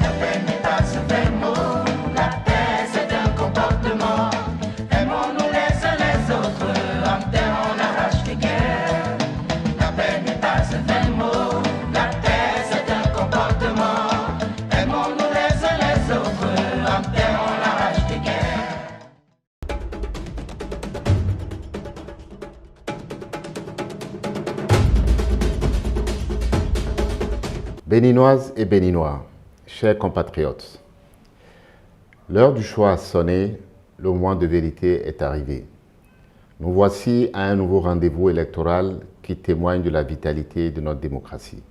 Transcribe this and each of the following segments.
La paix n'est pas un fait mot, la paix c'est un comportement. Aimons-nous les uns les autres, en terre on arrache les guerres. La paix n'est pas un fait mot, la paix c'est un comportement. Aimons-nous les uns les autres, en terre on arrache les guerres. Béninoises et Béninois, chers compatriotes, l'heure du choix a sonné, le moment de vérité est arrivé. Nous voici à un nouveau rendez-vous électoral qui témoigne de la vitalité de notre démocratie.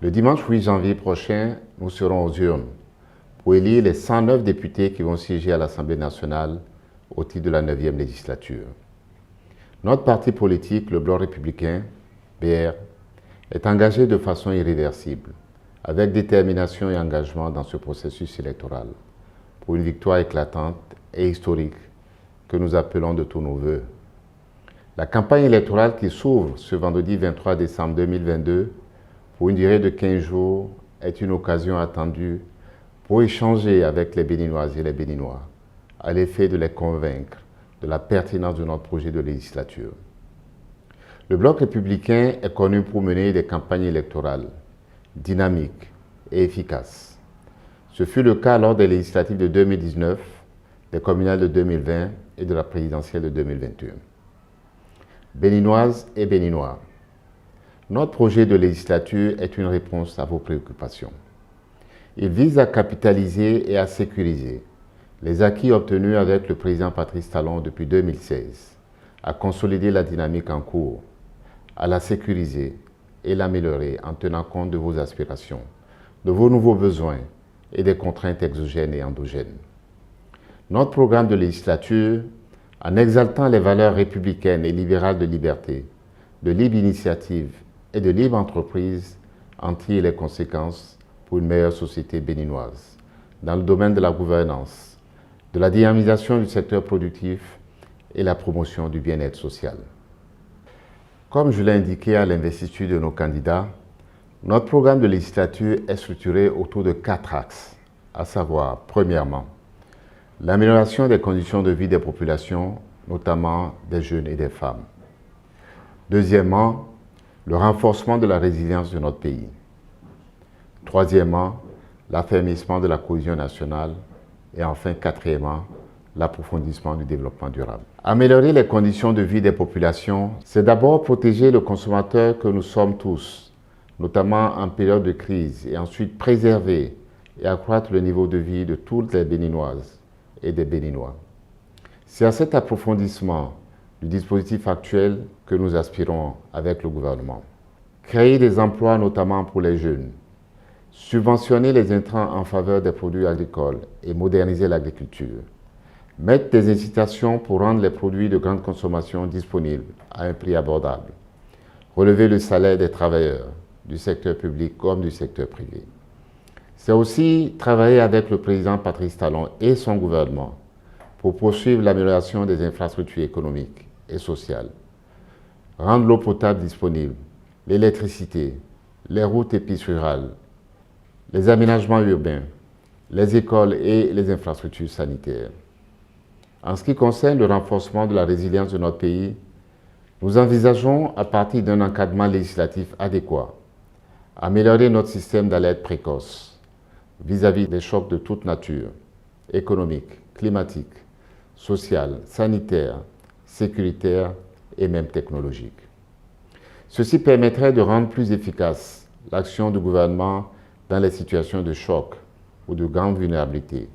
Le dimanche 8 janvier prochain, nous serons aux urnes pour élire les 109 députés qui vont siéger à l'Assemblée nationale au titre de la 9e législature. Notre parti politique, le Bloc républicain, BR, est engagé de façon irréversible, avec détermination et engagement dans ce processus électoral, pour une victoire éclatante et historique que nous appelons de tous nos vœux. La campagne électorale qui s'ouvre ce vendredi 23 décembre 2022 pour une durée de 15 jours est une occasion attendue pour échanger avec les Béninoises et les Béninois à l'effet de les convaincre de la pertinence de notre projet de législature. Le Bloc républicain est connu pour mener des campagnes électorales dynamiques et efficaces. Ce fut le cas lors des législatives de 2019, des communales de 2020 et de la présidentielle de 2021. Béninoises et Béninois, notre projet de législature est une réponse à vos préoccupations. Il vise à capitaliser et à sécuriser les acquis obtenus avec le président Patrice Talon depuis 2016, à consolider la dynamique en cours, à la sécuriser et l'améliorer en tenant compte de vos aspirations, de vos nouveaux besoins et des contraintes exogènes et endogènes. Notre programme de législature, en exaltant les valeurs républicaines et libérales de liberté, de libre initiative et de libre entreprise, en tire les conséquences pour une meilleure société béninoise, dans le domaine de la gouvernance, de la dynamisation du secteur productif et la promotion du bien-être social. Comme je l'ai indiqué à l'investiture de nos candidats, notre programme de législature est structuré autour de 4 axes, à savoir, premièrement, l'amélioration des conditions de vie des populations, notamment des jeunes et des femmes. Deuxièmement, le renforcement de la résilience de notre pays. Troisièmement, l'affermissement de la cohésion nationale. Et enfin, quatrièmement, l'approfondissement du développement durable. Améliorer les conditions de vie des populations, c'est d'abord protéger le consommateur que nous sommes tous, notamment en période de crise, et ensuite préserver et accroître le niveau de vie de toutes les Béninoises et des Béninois. C'est à cet approfondissement du dispositif actuel que nous aspirons avec le gouvernement. Créer des emplois, notamment pour les jeunes, subventionner les intrants en faveur des produits agricoles et moderniser l'agriculture. Mettre des incitations pour rendre les produits de grande consommation disponibles à un prix abordable. Relever le salaire des travailleurs du secteur public comme du secteur privé. C'est aussi travailler avec le président Patrice Talon et son gouvernement pour poursuivre l'amélioration des infrastructures économiques et sociales. Rendre l'eau potable disponible, l'électricité, les routes et pistes rurales, les aménagements urbains, les écoles et les infrastructures sanitaires. En ce qui concerne le renforcement de la résilience de notre pays, nous envisageons, à partir d'un encadrement législatif adéquat, améliorer notre système d'alerte précoce vis-à-vis des chocs de toute nature, économiques, climatiques, sociales, sanitaires, sécuritaires et même technologiques. Ceci permettrait de rendre plus efficace l'action du gouvernement dans les situations de choc ou de grande vulnérabilité,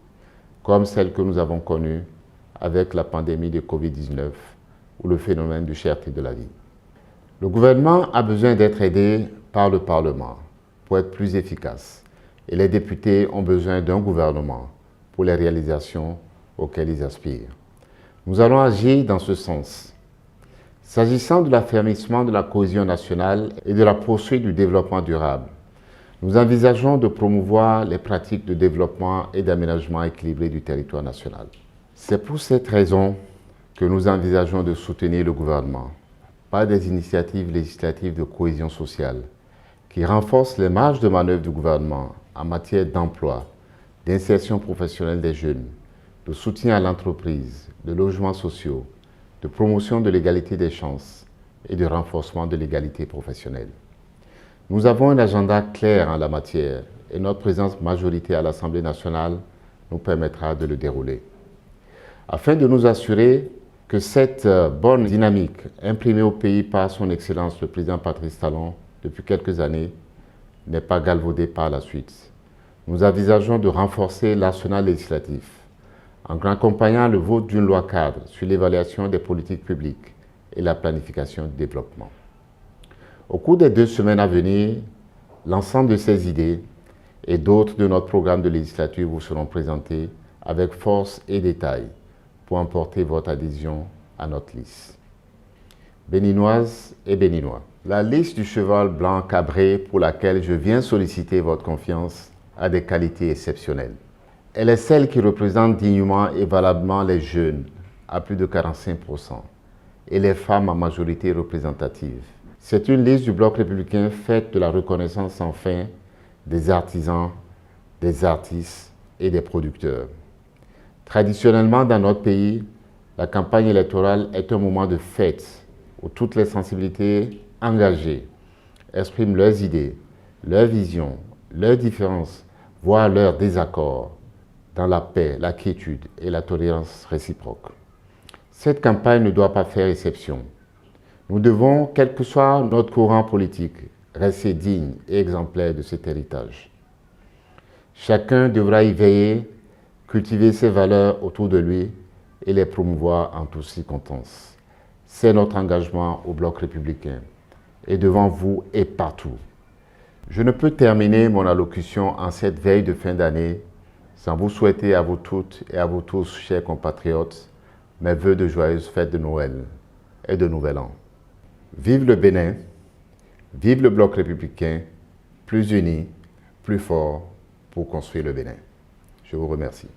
comme celle que nous avons connue avec la pandémie de Covid-19 ou le phénomène de cherté de la vie. Le gouvernement a besoin d'être aidé par le Parlement pour être plus efficace et les députés ont besoin d'un gouvernement pour les réalisations auxquelles ils aspirent. Nous allons agir dans ce sens. S'agissant de l'affermissement de la cohésion nationale et de la poursuite du développement durable, nous envisageons de promouvoir les pratiques de développement et d'aménagement équilibré du territoire national. C'est pour cette raison que nous envisageons de soutenir le gouvernement par des initiatives législatives de cohésion sociale qui renforcent les marges de manœuvre du gouvernement en matière d'emploi, d'insertion professionnelle des jeunes, de soutien à l'entreprise, de logements sociaux, de promotion de l'égalité des chances et de renforcement de l'égalité professionnelle. Nous avons un agenda clair en la matière et notre présence majoritaire à l'Assemblée nationale nous permettra de le dérouler. Afin de nous assurer que cette bonne dynamique imprimée au pays par son Excellence le Président Patrice Talon depuis quelques années n'est pas galvaudée par la suite, nous envisageons de renforcer l'arsenal législatif en accompagnant le vote d'une loi cadre sur l'évaluation des politiques publiques et la planification du développement. Au cours des 2 semaines à venir, l'ensemble de ces idées et d'autres de notre programme de législature vous seront présentés avec force et détail pour emporter votre adhésion à notre liste. Béninoises et Béninois, la liste du cheval blanc cabré pour laquelle je viens solliciter votre confiance a des qualités exceptionnelles. Elle est celle qui représente dignement et valablement les jeunes à plus de 45% et les femmes en majorité représentative. C'est une liste du Bloc républicain faite de la reconnaissance sans fin des artisans, des artistes et des producteurs. Traditionnellement, dans notre pays, la campagne électorale est un moment de fête où toutes les sensibilités engagées expriment leurs idées, leurs visions, leurs différences, voire leurs désaccords dans la paix, la quiétude et la tolérance réciproque. Cette campagne ne doit pas faire exception. Nous devons, quel que soit notre courant politique, rester dignes et exemplaires de cet héritage. Chacun devra y veiller, cultiver ses valeurs autour de lui et les promouvoir en toutes circonstances. C'est notre engagement au Bloc républicain, et devant vous et partout. Je ne peux terminer mon allocution en cette veille de fin d'année sans vous souhaiter à vous toutes et à vous tous, chers compatriotes, mes vœux de joyeuses fêtes de Noël et de Nouvel An. Vive le Bénin, vive le Bloc républicain, plus unis, plus forts pour construire le Bénin. Je vous remercie.